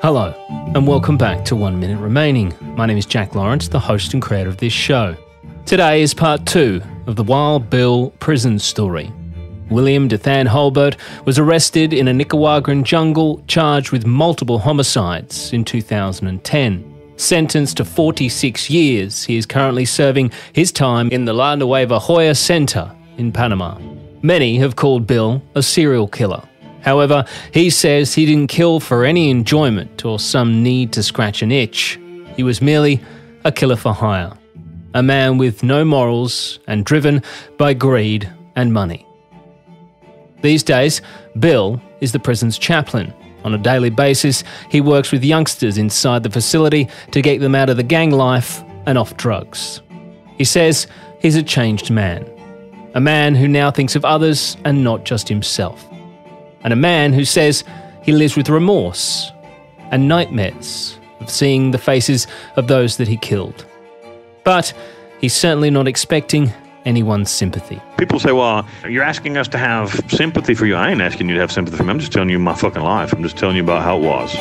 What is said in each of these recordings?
Hello, and welcome back to 1 Minute Remaining. My name is Jack Lawrence, the host and creator of this show. Today is part 2 of the Wild Bill prison story. William Dathan Holbert was arrested in a Nicaraguan jungle, charged with multiple homicides in 2010. Sentenced to 46 years, he is currently serving his time in the La Nueva Joya Center in Panama. Many have called Bill a serial killer. However, he says he didn't kill for any enjoyment or some need to scratch an itch. He was merely a killer for hire. A man with no morals and driven by greed and money. These days, Bill is the prison's chaplain. On a daily basis, he works with youngsters inside the facility to get them out of the gang life and off drugs. He says he's a changed man. A man who now thinks of others and not just himself. And a man who says he lives with remorse and nightmares of seeing the faces of those that he killed. But he's certainly not expecting anyone's sympathy. People say, well, you're asking us to have sympathy for you. I ain't asking you to have sympathy for me. I'm just telling you my fucking life. I'm just telling you about how it was.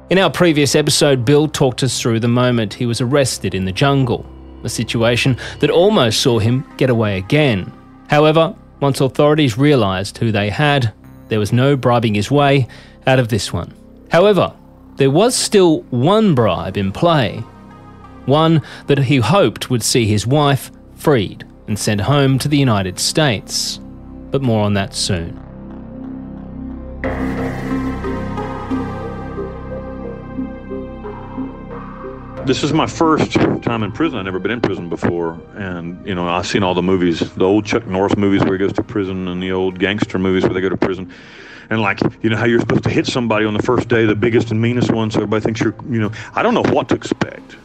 In our previous episode, Bill talked us through the moment he was arrested in the jungle, a situation that almost saw him get away again. However, once authorities realised who they had, there was no bribing his way out of this one. However, there was still one bribe in play, one that he hoped would see his wife freed and sent home to the United States. But more on that soon. This is my first time in prison. I've never been in prison before. And, you know, I've seen all the movies, the old Chuck Norris movies where he goes to prison and the old gangster movies where they go to prison. And like, you know, how you're supposed to hit somebody on the first day, the biggest and meanest one, so everybody thinks you're, you know, I don't know what to expect.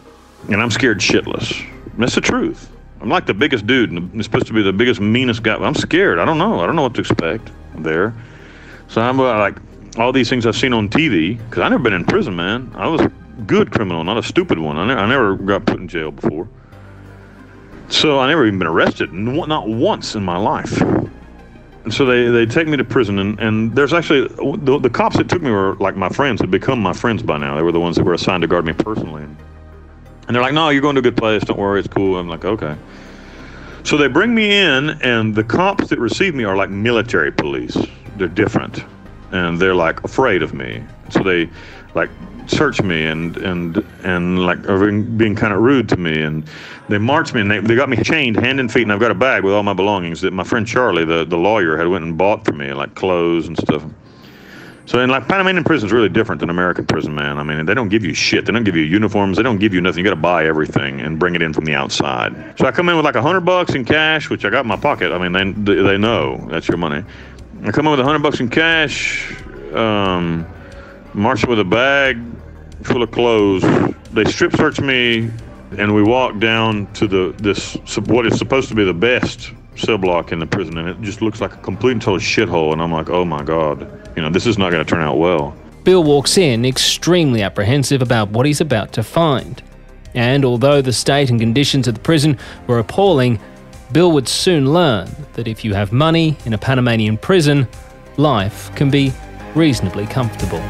And I'm scared shitless. That's the truth. I'm like the biggest dude and I'm supposed to be the biggest, meanest guy. I'm scared. I don't know what to expect there. So I'm like, all these things I've seen on TV, because I've never been in prison, man. I was a good criminal, not a stupid one. I never got put in jail before. So I never even been arrested, not once in my life. And so they take me to prison, and there's actually, the cops that took me were like my friends, had become my friends by now. They were the ones that were assigned to guard me personally. And they're like, no, you're going to a good place, don't worry, it's cool. I'm like, okay. So they bring me in, and the cops that receive me are like military police. They're different, and they're like afraid of me. So they like search me and like are being kind of rude to me, and they marched me, and they got me chained hand and feet, and I've got a bag with all my belongings that my friend Charlie, the lawyer, had went and bought for me, like clothes and stuff. So in like Panamanian prison is really different than American prison, man. I mean, they don't give you shit. They don't give you uniforms. They don't give you nothing. You got to buy everything and bring it in from the outside. So I come in with like $100 in cash, which I got in my pocket. I mean, they know that's your money. I come in with $100 in cash, marching with a bag full of clothes. They strip search me, and we walk down to this what is supposed to be the best cell block in the prison, and it just looks like a complete and total shithole. And I'm like, oh my God, you know, this is not going to turn out well. Bill walks in extremely apprehensive about what he's about to find. And although the state and conditions of the prison were appalling, Bill would soon learn that if you have money in a Panamanian prison, life can be reasonably comfortable.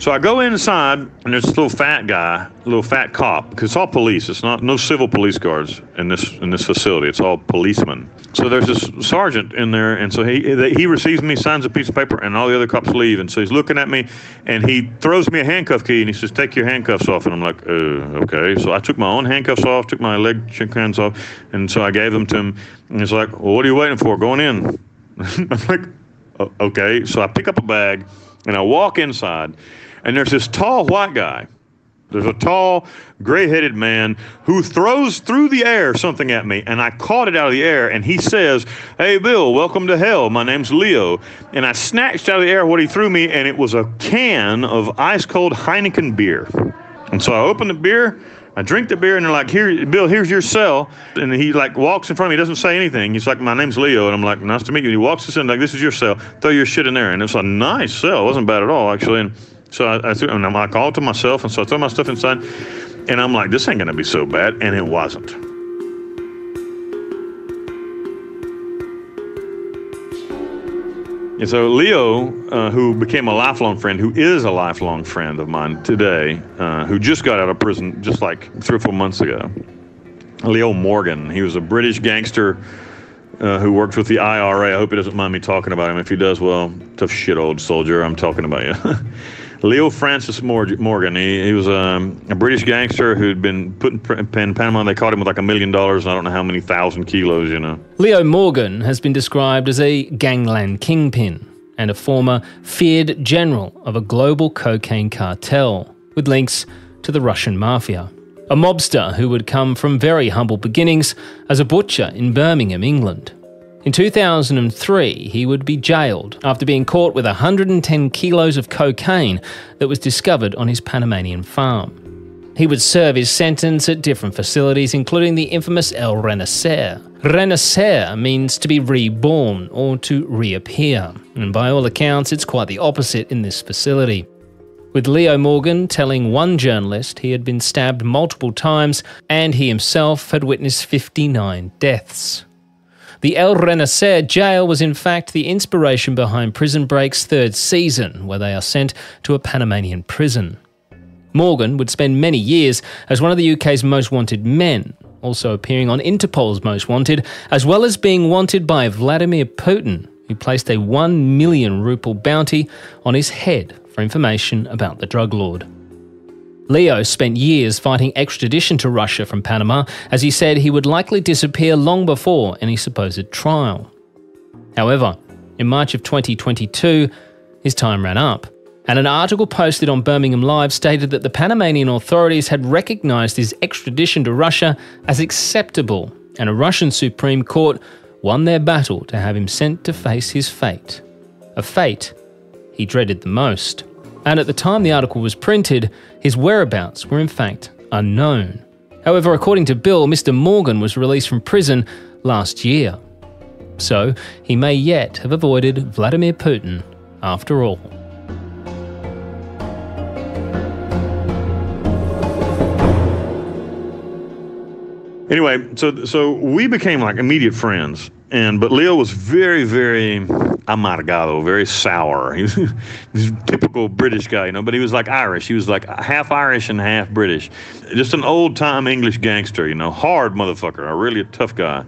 So I go inside, and there's this little fat guy, little fat cop, because it's all police. It's no civil police guards in this facility. It's all policemen. So there's this sergeant in there, and so he receives me, signs a piece of paper, and all the other cops leave. And so he's looking at me, and he throws me a handcuff key, and he says, "Take your handcuffs off." And I'm like, okay. So I took my own handcuffs off, took my leg hands off, and so I gave them to him. And he's like, "Well, what are you waiting for? Going in." I'm like, okay. So I pick up a bag, and I walk inside. And there's this tall white guy. There's a tall, gray-headed man who throws through the air something at me, and I caught it out of the air, and he says, "Hey, Bill, welcome to hell. My name's Leo." And I snatched out of the air what he threw me, and it was a can of ice-cold Heineken beer. And so I opened the beer, I drink the beer, and they're like, "Here, Bill, here's your cell." And he like walks in front of me, he doesn't say anything. He's like, "My name's Leo." And I'm like, "Nice to meet you." And he walks us in like, "This is your cell. Throw your shit in there." And it's a nice cell. It wasn't bad at all, actually. And so I called to myself, and so I threw my stuff inside. And I'm like, this ain't going to be so bad. And it wasn't. And so Leo, who became a lifelong friend, who is a lifelong friend of mine today, who just got out of prison just like 3 or 4 months ago, Leo Morgan. He was a British gangster who worked with the IRA. I hope he doesn't mind me talking about him. If he does, well, tough shit, old soldier. I'm talking about you. Leo Francis Morgan. He was a British gangster who'd been put in Panama. They caught him with like $1 million. I don't know how many thousand kilos, you know. Leo Morgan has been described as a gangland kingpin and a former feared general of a global cocaine cartel with links to the Russian mafia. A mobster who would come from very humble beginnings as a butcher in Birmingham, England. In 2003, he would be jailed after being caught with 110 kilos of cocaine that was discovered on his Panamanian farm. He would serve his sentence at different facilities, including the infamous El Renacer. Renacer means to be reborn or to reappear, and by all accounts, it's quite the opposite in this facility. With Leo Morgan telling one journalist he had been stabbed multiple times and he himself had witnessed 59 deaths. The El Renacer jail was in fact the inspiration behind Prison Break's third season, where they are sent to a Panamanian prison. Morgan would spend many years as one of the UK's most wanted men, also appearing on Interpol's Most Wanted, as well as being wanted by Vladimir Putin, who placed a 1 million ruble bounty on his head for information about the drug lord. Leo spent years fighting extradition to Russia from Panama, as he said he would likely disappear long before any supposed trial. However, in March of 2022, his time ran up, and an article posted on Birmingham Live stated that the Panamanian authorities had recognised his extradition to Russia as acceptable, and a Russian Supreme Court won their battle to have him sent to face his fate. A fate he dreaded the most. And at the time the article was printed, his whereabouts were in fact unknown. However, according to Bill, Mr. Morgan was released from prison last year. So he may yet have avoided Vladimir Putin after all. Anyway, so we became like immediate friends, but Leo was very, very amargado, very sour. He was a typical British guy, you know, but he was like Irish. He was like half Irish and half British. Just an old-time English gangster, you know, hard motherfucker, a really tough guy.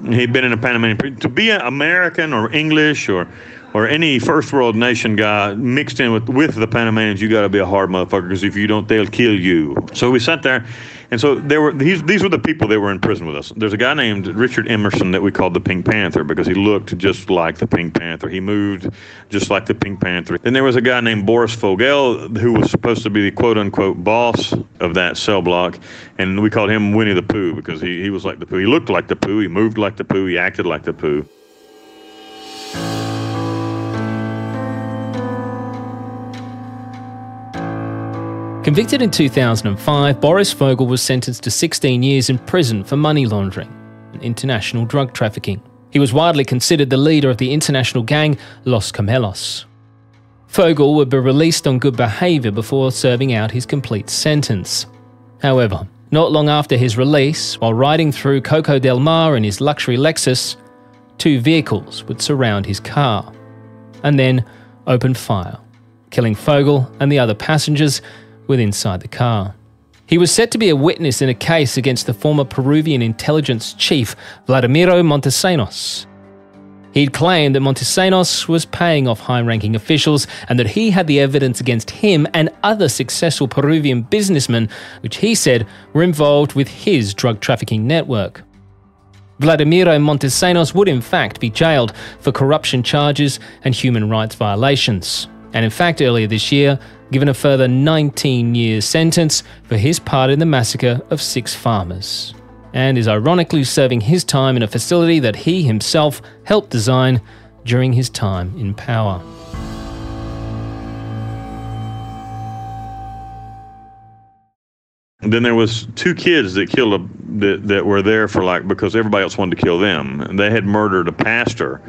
He'd been in a Panamanian. To be an American or English or any first world nation guy mixed in with the Panamanians, you got to be a hard motherfucker, because if you don't, they'll kill you. So we sat there, and so these were the people that were in prison with us. There's a guy named Richard Emerson that we called the Pink Panther, because he looked just like the Pink Panther. He moved just like the Pink Panther. Then there was a guy named Boris Fogel, who was supposed to be the quote-unquote boss of that cell block, and we called him Winnie the Pooh, because he was like the Pooh. He looked like the Pooh, he moved like the Pooh, he acted like the Pooh. Convicted in 2005, Boris Fogel was sentenced to 16 years in prison for money laundering and international drug trafficking. He was widely considered the leader of the international gang Los Camelos. Fogel would be released on good behaviour before serving out his complete sentence. However, not long after his release, while riding through Coco del Mar in his luxury Lexus, 2 vehicles would surround his car and then open fire, killing Fogel and the other passengers inside the car. He was set to be a witness in a case against the former Peruvian intelligence chief, Vladimiro Montesinos. He'd claimed that Montesinos was paying off high-ranking officials and that he had the evidence against him and other successful Peruvian businessmen, which he said were involved with his drug trafficking network. Vladimiro Montesinos would in fact be jailed for corruption charges and human rights violations, and in fact earlier this year given a further 19-year sentence for his part in the massacre of 6 farmers, and is ironically serving his time in a facility that he himself helped design during his time in power. And then there was 2 kids that killed that were there for because everybody else wanted to kill them. And they had murdered a pastor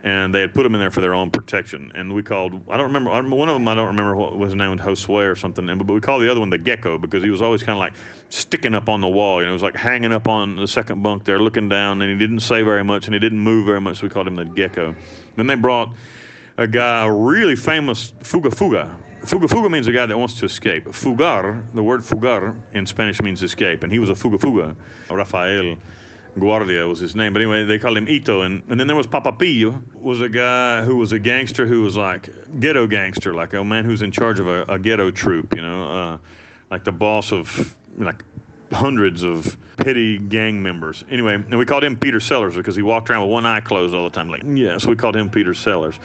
and they had put them in there for their own protection. And we called, I don't remember, one of them, I don't remember what was his name, Josue or something, but we called the other one the Gecko because he was always kind of like sticking up on the wall. You know, it was like hanging up on the second bunk there, looking down, and he didn't say very much, and he didn't move very much, so we called him the Gecko. Then they brought a guy, a really famous Fuga Fuga. Fuga Fuga means a guy that wants to escape. Fugar, the word fugar in Spanish means escape, and he was a Fuga Fuga. Rafael Guardia was his name, but anyway, they called him Ito. And then there was Papapillo, was a guy who was a gangster who was like ghetto gangster, like a man who's in charge of a ghetto troop, you know, like the boss of like hundreds of petty gang members. Anyway, and we called him Peter Sellers because he walked around with one eye closed all the time. Like, yeah, so we called him Peter Sellers.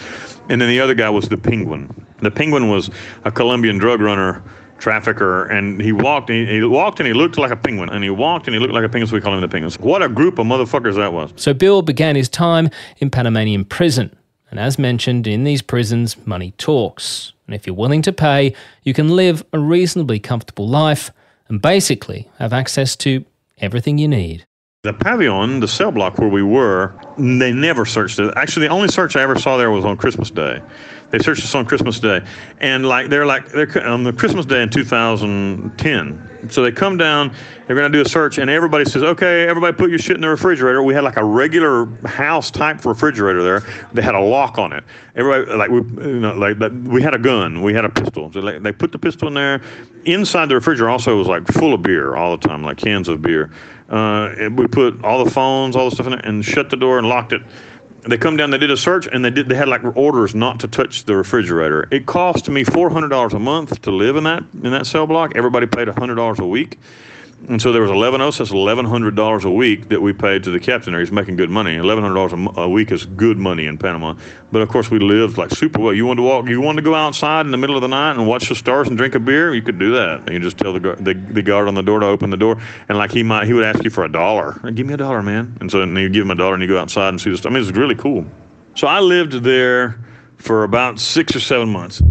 And then the other guy was the Penguin. The Penguin was a Colombian drug runner, trafficker, and he walked and he looked like a penguin, and he walked and he looked like a penguin, so we call him the Penguins. What a group of motherfuckers that was. So Bill began his time in Panamanian prison. And as mentioned, in these prisons, money talks. And if you're willing to pay, you can live a reasonably comfortable life and basically have access to everything you need. The pavilion, the cell block where we were, they never searched it. Actually, the only search I ever saw there was on Christmas Day. They searched us on Christmas Day, and they're on the Christmas Day in 2010. So they come down, they're going to do a search, and everybody says, "Okay, everybody, put your shit in the refrigerator." We had like a regular house type refrigerator there. They had a lock on it. Everybody, we had a gun, we had a pistol. So they put the pistol in there. Inside the refrigerator also was like full of beer all the time, like cans of beer. We put all the phones, all the stuff in it, and shut the door and locked it. They come down, they did a search, and they had like orders not to touch the refrigerator. It cost me $400 a month to live in that cell block. Everybody paid $100 a week. And so there was 11 of us, that's $1,100 a week that we paid to the captain there. He's making good money. $1,100 a week is good money in Panama. But of course we lived like super well. You wanted to go outside in the middle of the night and watch the stars and drink a beer, you could do that. And you just tell the guard on the door to open the door, and like he would ask you for $1. Give me $1, man. And so then you give him $1 and you go outside and see the stars. I mean, it's really cool. So I lived there for about 6 or 7 months.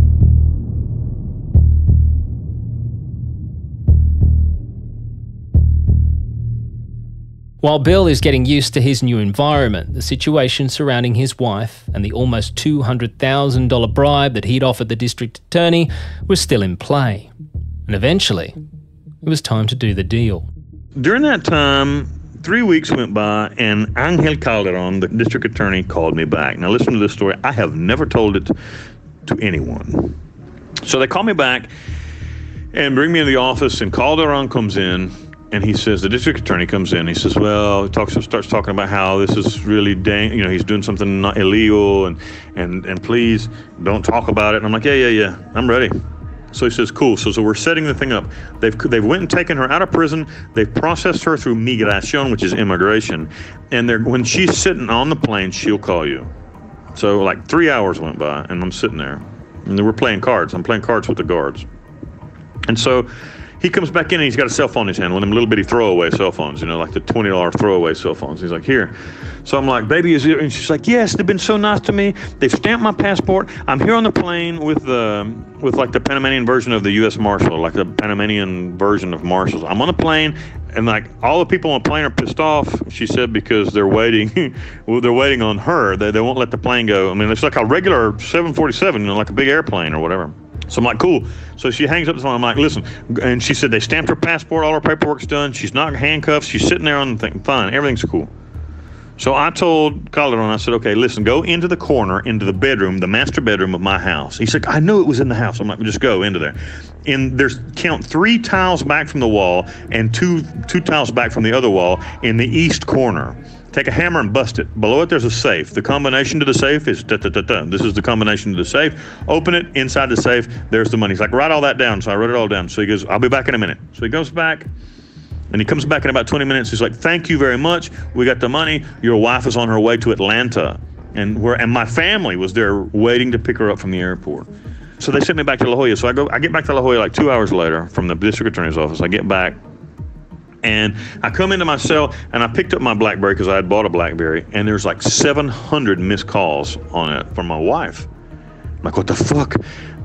While Bill is getting used to his new environment, the situation surrounding his wife and the almost $200,000 bribe that he'd offered the district attorney was still in play. And eventually, it was time to do the deal. During that time, 3 weeks went by, and Angel Calderon, the district attorney, called me back. Now listen to this story. I have never told it to anyone. So they call me back and bring me in the office, and Calderon comes in. And he says, the district attorney comes in, he says, well, starts talking about how this is really, he's doing something not illegal, and please don't talk about it. And I'm like, yeah, I'm ready. So he says, cool. So we're setting the thing up. They've went and taken her out of prison. They've processed her through migración, which is immigration. And when she's sitting on the plane, she'll call you. So like 3 hours went by, and I'm sitting there. And we're playing cards. I'm playing cards with the guards. And so he comes back in and he's got a cell phone in his hand, one of them little bitty throwaway cell phones, like the $20 throwaway cell phones. He's like, here. So I'm like, baby, is it? And she's like, yes, they've been so nice to me. They've stamped my passport. I'm here on the plane with like the Panamanian version of the U.S. Marshal, like the Panamanian version of Marshals. I'm on the plane, and like all the people on the plane are pissed off, she said, because they're waiting. Well, they're waiting on her. They won't let the plane go. I mean, it's like a regular 747, like a big airplane or whatever. So I'm like, cool. So she hangs up the phone. I'm like, listen. And she said they stamped her passport. All her paperwork's done. She's not handcuffed. She's sitting there on the thing. Fine. Everything's cool. So I told Calderon, I said, okay, listen, go into the corner, into the bedroom, the master bedroom of my house. He's like, I knew it was in the house. I'm like, just go into there. And count 3 tiles back from the wall and two tiles back from the other wall in the east corner. Take a hammer and bust it. Below it, there's a safe. The combination to the safe is da-da-da-da. This is the combination to the safe. Open it. Inside the safe, there's the money. He's like, write all that down. So I wrote it all down. So he goes, I'll be back in a minute. So he goes back, and he comes back in about 20 minutes. He's like, thank you very much. We got the money. Your wife is on her way to Atlanta. And my family was there waiting to pick her up from the airport. So they sent me back to La Jolla. So I get back to La Jolla like 2 hours later from the district attorney's office. I get back. And I come into my cell, and I picked up my BlackBerry because I had bought a BlackBerry, and there's like 700 missed calls on it from my wife. I'm like, what the fuck?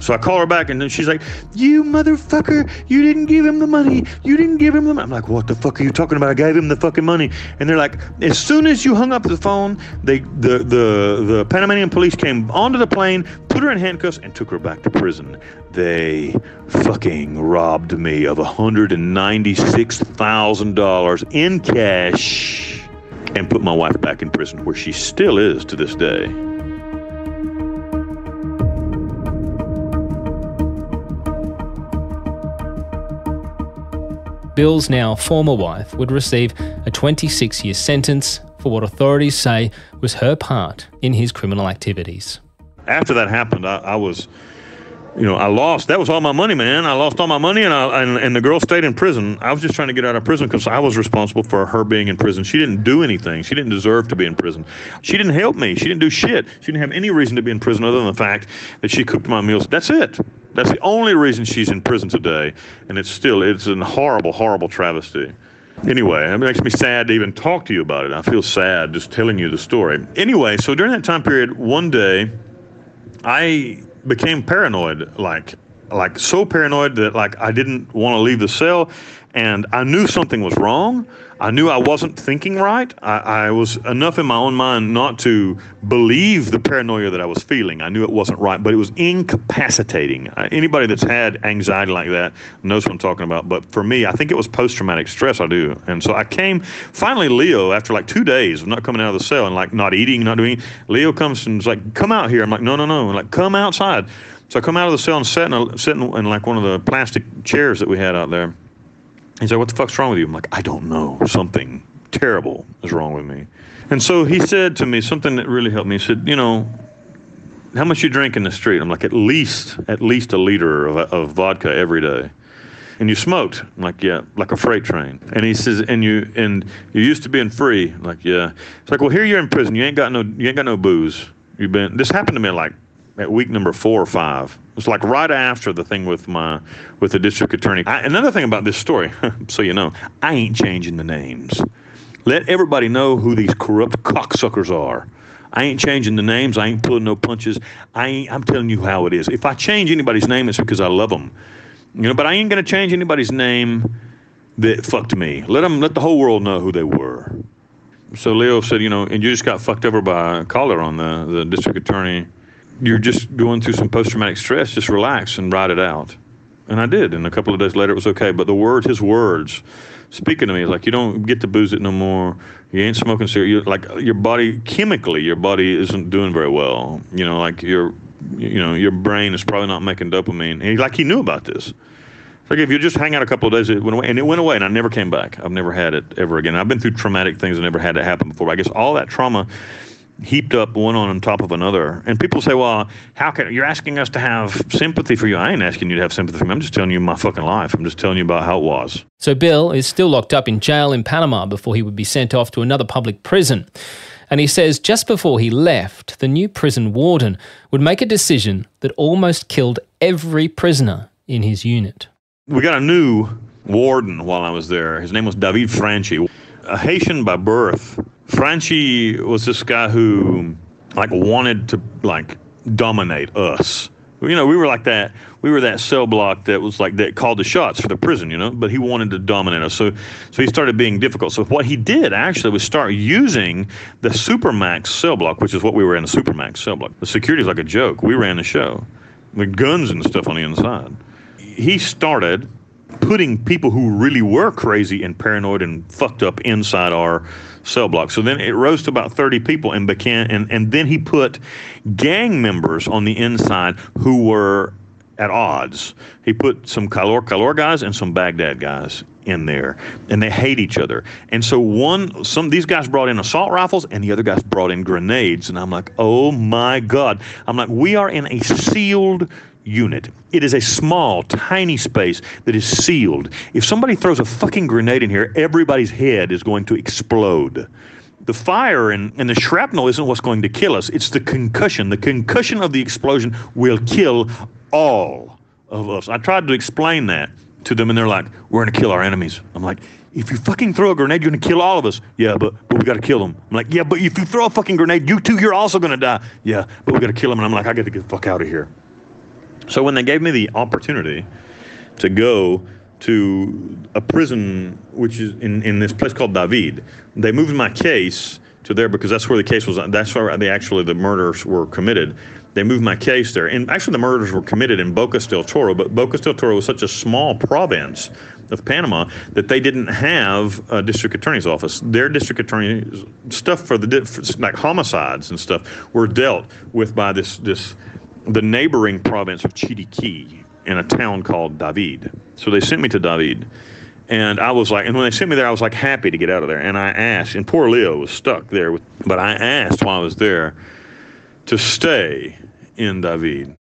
So I call her back, and then she's like, you motherfucker, you didn't give him the money. You didn't give him the money. I'm like, what the fuck are you talking about? I gave him the fucking money. And they're like, as soon as you hung up the phone, the Panamanian police came onto the plane, put her in handcuffs, and took her back to prison. They fucking robbed me of $196,000 in cash and put my wife back in prison, where she still is to this day. Bill's now former wife would receive a 26-year sentence for what authorities say was her part in his criminal activities. After that happened, I was, I lost. That was all my money, man. I lost all my money, and the girl stayed in prison. I was just trying to get out of prison because I was responsible for her being in prison. She didn't do anything. She didn't deserve to be in prison. She didn't help me. She didn't do shit. She didn't have any reason to be in prison other than the fact that she cooked my meals. That's it. That's the only reason she's in prison today, and it's a horrible, horrible travesty. Anyway, it makes me sad to even talk to you about it. I feel sad just telling you the story. Anyway, so during that time period, one day, I became paranoid, like so paranoid that I didn't want to leave the cell, and I knew something was wrong. I knew I wasn't thinking right. I was enough in my own mind not to believe the paranoia that I was feeling. I knew it wasn't right, but it was incapacitating. Anybody that's had anxiety like that knows what I'm talking about. But for me, I think it was post-traumatic stress. I do. And so I finally Leo, after 2 days of not coming out of the cell and not eating, not doing, Leo comes and is like, come out here. I'm like, no. And come outside. So I come out of the cell and sit in one of the plastic chairs that we had out there. He's like, what the fuck's wrong with you? I'm like, I don't know. Something terrible is wrong with me. And so he said to me something that really helped me. He said, how much you drink in the street? I'm like, at least a liter of vodka every day. And you smoked? I'm like, yeah, like a freight train. And he says, and you used to being free? I'm like, yeah. It's like, well, here you're in prison. You ain't got no booze. This happened to me at week number 4 or 5. It's right after the thing with the district attorney. Another thing about this story, so you know, I ain't changing the names. Let everybody know who these corrupt cocksuckers are. I ain't changing the names. I ain't pulling no punches. I'm telling you how it is. If I change anybody's name, it's because I love them. But I ain't gonna change anybody's name that fucked me. Let the whole world know who they were. So Leo said, and you just got fucked over by a caller on the district attorney. You're just going through some post-traumatic stress. Just relax and ride it out. And I did. And a couple of days later, it was okay. But his words speaking to me is like, you don't get to booze it no more. You ain't smoking cigarettes. Your body, chemically, your body isn't doing very well. Your brain is probably not making dopamine. And he knew about this. If you just hang out a couple of days, it went away. And it went away, and I never came back. I've never had it ever again. I've been through traumatic things. I never had that happen before. I guess all that trauma heaped up one on top of another. And people say, well, you're asking us to have sympathy for you. I ain't asking you to have sympathy for me. I'm just telling you my fucking life. I'm just telling you about how it was. So Bill is still locked up in jail in Panama before he would be sent off to another public prison. And he says just before he left, the new prison warden would make a decision that almost killed every prisoner in his unit. We got a new warden while I was there. His name was David Franchi, a Haitian by birth. Franchi was this guy who wanted to dominate us. We were like that. We were that cell block that was that called the shots for the prison, but he wanted to dominate us. So he started being difficult. So what he did actually was start using the Supermax cell block, which is what we were in, the Supermax cell block. The security's like a joke. We ran the show with guns and stuff on the inside. He started putting people who really were crazy and paranoid and fucked up inside our cell block. So then it rose to about 30 people and then he put gang members on the inside who were at odds. He put some Calor guys and some Baghdad guys in there, and they hate each other. And so these guys brought in assault rifles and the other guys brought in grenades. And I'm like, oh my God. I'm like, we are in a sealed unit. It is a small, tiny space that is sealed. If somebody throws a fucking grenade in here, everybody's head is going to explode. The fire and the shrapnel isn't what's going to kill us. It's the concussion. The concussion of the explosion will kill all of us. I tried to explain that to them, and they're like, we're going to kill our enemies. I'm like, if you fucking throw a grenade, you're going to kill all of us. Yeah, but we got to kill them. I'm like, yeah, but if you throw a fucking grenade, you too, you're also going to die. Yeah, but we got to kill them. And I'm like, I got to get the fuck out of here. So when they gave me the opportunity to go to a prison, which is in this place called David, they moved my case to there because that's where the case was. That's where the murders were committed. They moved my case there. And actually the murders were committed in Bocas del Toro, but Bocas del Toro was such a small province of Panama that they didn't have a district attorney's office. Their district attorney stuff for like homicides and stuff were dealt with by the neighboring province of Chiriquí in a town called David. So they sent me to David. And I was like, and when they sent me there, I was like happy to get out of there. And I asked, and poor Leo was stuck there, but I asked while I was there to stay in David.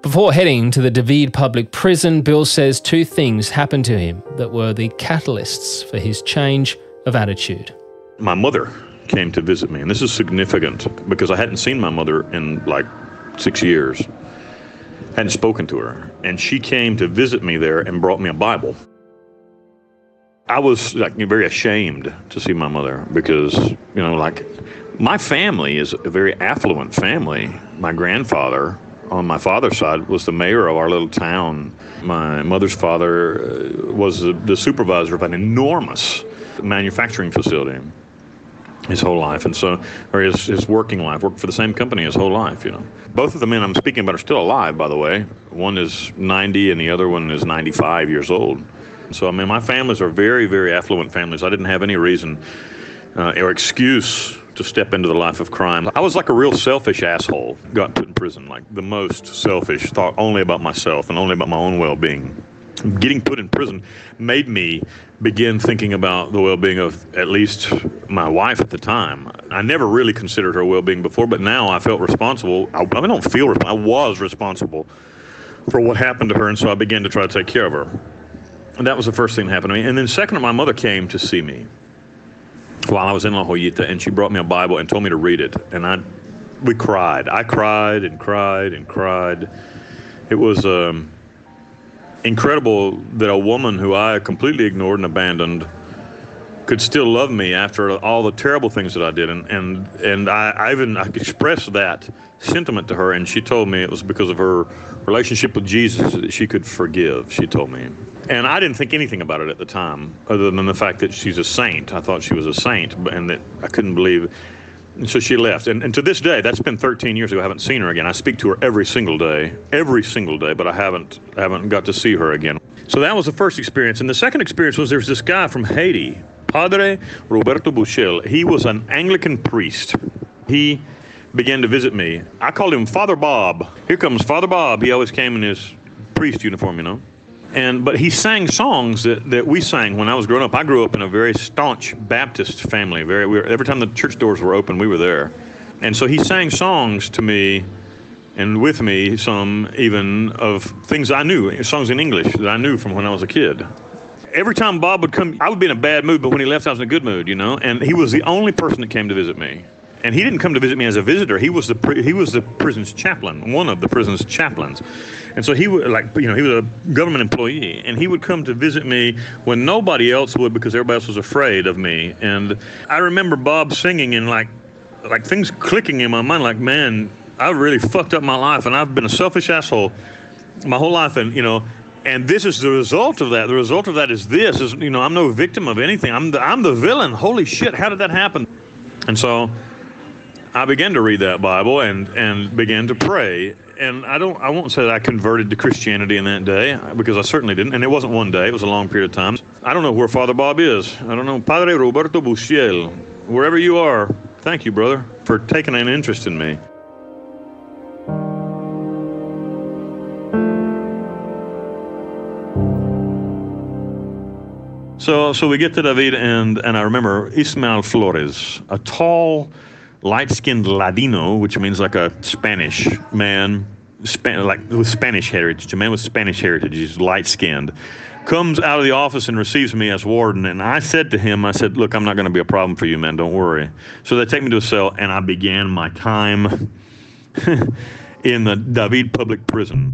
Before heading to the David public prison, Bill says two things happened to him that were the catalysts for his change of attitude. My mother came to visit me, and this is significant because I hadn't seen my mother in like 6 years. Hadn't spoken to her, and she came to visit me there and brought me a Bible. I was like very ashamed to see my mother because, like my family is a very affluent family. My grandfather on my father's side was the mayor of our little town. My mother's father was the supervisor of an enormous manufacturing facility his whole life, and so, or his working life, worked for the same company his whole life, Both of the men I'm speaking about are still alive, by the way. One is 90 and the other one is 95 years old. So, my families are very, very affluent families. I didn't have any reason or excuse to step into the life of crime. I was like a real selfish asshole, got put in prison, like the most selfish, thought only about myself and only about my own well-being. Getting put in prison made me begin thinking about the well-being of at least my wife at the time. I never really considered her well-being before, but now I felt responsible. I don't feel responsible. I was responsible for what happened to her, and so I began to try to take care of her. And that was the first thing that happened to me. And then second, my mother came to see me while I was in La Jollita, and she brought me a Bible and told me to read it. And we cried. I cried and cried and cried. It was incredible that a woman who I completely ignored and abandoned could still love me after all the terrible things that I did. And I even expressed that sentiment to her, and she told me it was because of her relationship with Jesus that she could forgive, she told me. And I didn't think anything about it at the time, other than the fact that she's a saint. I thought she was a saint, and that I couldn't believe. And so she left. And to this day, that's been 13 years ago, I haven't seen her again. I speak to her every single day, but I haven't got to see her again. So that was the first experience. And the second experience was there's this guy from Haiti, Padre Roberto Buchel. He was an Anglican priest. He began to visit me. I called him Father Bob. Here comes Father Bob. He always came in his priest uniform, But he sang songs that we sang when I was growing up. I grew up in a very staunch Baptist family. Every time the church doors were open, we were there. And so he sang songs to me and with me, some even of things I knew, songs in English that I knew from when I was a kid. Every time Bob would come, I would be in a bad mood, but when he left, I was in a good mood, And he was the only person that came to visit me. And he didn't come to visit me as a visitor. He was the prison's chaplain, one of the prison's chaplains. And so he was he was a government employee, and he would come to visit me when nobody else would because everybody else was afraid of me. And I remember Bob singing and like things clicking in my mind, like, man, I really fucked up my life, and I've been a selfish asshole my whole life, and and this is the result of that. The result of that is this: I'm no victim of anything. I'm the villain. Holy shit! How did that happen? And so I began to read that Bible and began to pray. And I won't say that I converted to Christianity in that day, because I certainly didn't. And it wasn't one day. It was a long period of time. I don't know where Father Bob is. I don't know. Padre Roberto Buchel, wherever you are, thank you, brother, for taking an interest in me. So we get to David, and I remember Ismael Flores, a tall, light-skinned Ladino, which means like a Spanish man, with Spanish heritage, a man with Spanish heritage, he's light-skinned, comes out of the office and receives me as warden. And I said to him, look, I'm not going to be a problem for you, man, don't worry. So they take me to a cell, and I began my time in the David Public Prison.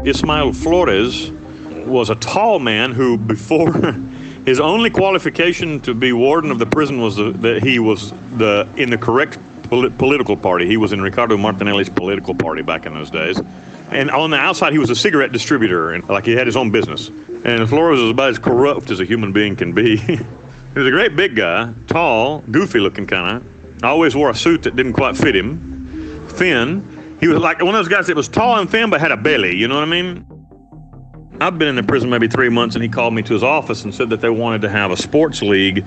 Ismael Flores was a tall man who, before his only qualification to be warden of the prison was that he was in the correct political party. He was in Ricardo Martinelli's political party back in those days. And on the outside, he was a cigarette distributor, and like he had his own business. And Flores was about as corrupt as a human being can be. He was a great big guy, tall, goofy looking kind of. Always wore a suit that didn't quite fit him. Thin. He was like one of those guys that was tall and thin but had a belly, you know what I mean? I've been in the prison maybe 3 months, and he called me to his office and said that they wanted to have a sports league.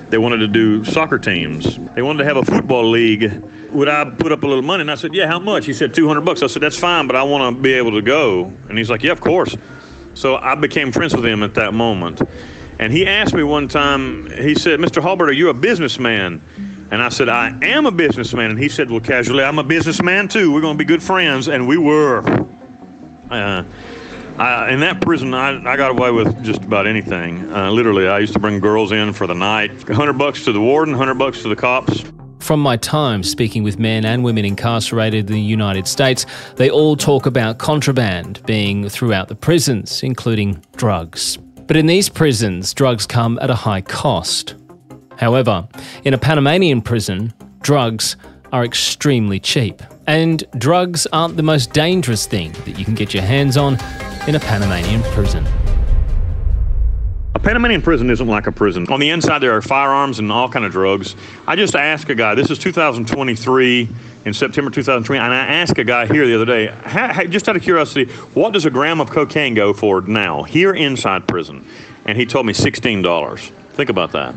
They wanted to do soccer teams. They wanted to have a football league. Would I put up a little money? And I said, yeah, how much? He said, $200. I said, that's fine, but I want to be able to go. And he's like, yeah, of course. So I became friends with him at that moment. And he asked me one time, he said, Mr. Halbert, are you a businessman? And I said, I am a businessman. And he said, well, casually, I'm a businessman too. We're going to be good friends. And we were. In that prison, I got away with just about anything. Literally, I used to bring girls in for the night. $100 to the warden, $100 to the cops. From my time speaking with men and women incarcerated in the United States, they all talk about contraband being throughout the prisons, including drugs. But in these prisons, drugs come at a high cost. However, in a Panamanian prison, drugs are extremely cheap. And drugs aren't the most dangerous thing that you can get your hands on in a Panamanian prison. A Panamanian prison isn't like a prison. On the inside, there are firearms and all kind of drugs. I just asked a guy, this is 2023, in September 2003, and I asked a guy here the other day, just out of curiosity, what does a gram of cocaine go for now, here inside prison? And he told me $16. Think about that.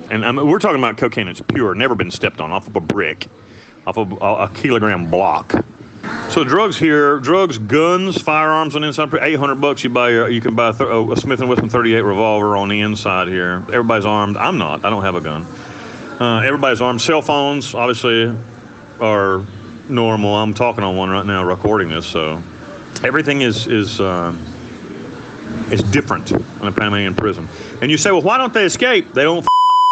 And we're talking about cocaine that's pure, never been stepped on, off of a brick, off of a kilogram block. So drugs here, guns, firearms on the inside, $800 you can buy a Smith & Wesson 38 revolver on the inside here. Everybody's armed. I'm not. I don't have a gun. Everybody's armed. Cell phones, obviously, are normal. I'm talking on one right now, recording this, so everything is different in a Panamanian prison. And you say, well, why don't they escape? They don't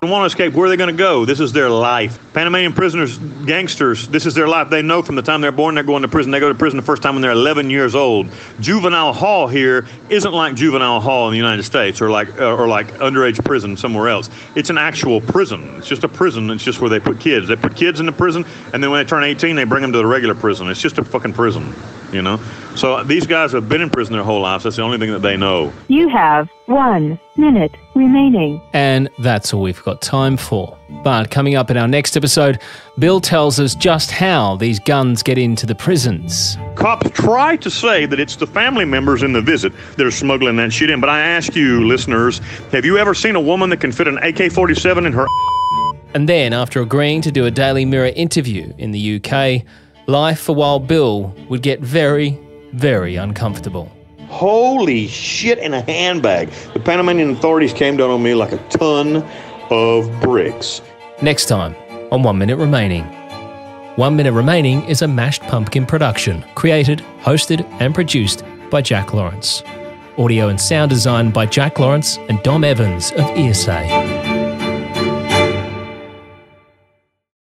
want to escape. Where are they going to go? This is their life. Panamanian prisoners, gangsters, this is their life. They know from the time they're born, they're going to prison. They go to prison the first time when they're 11 years old. Juvenile hall here isn't like juvenile hall in the United States or like underage prison somewhere else. It's an actual prison. It's just a prison. It's just where they put kids. They put kids in the prison, and then when they turn 18, they bring them to the regular prison. It's just a fucking prison, you know? So these guys have been in prison their whole lives. That's the only thing that they know. You have 1 minute remaining. And that's all we've got time for. But coming up in our next episode, Bill tells us just how these guns get into the prisons. Cops try to say that it's the family members in the visit that are smuggling that shit in. But I ask you, listeners, have you ever seen a woman that can fit an AK-47 in her? And then, after agreeing to do a Daily Mirror interview in the UK, life for Wild Bill would get very, very uncomfortable. Holy shit in a handbag. The Panamanian authorities came down on me like a ton of bricks. Next time on 1 Minute Remaining. 1 Minute Remaining is a Mashed Pumpkin production, created, hosted and produced by Jack Lawrence. Audio and sound design by Jack Lawrence and Dom Evans of Earsay.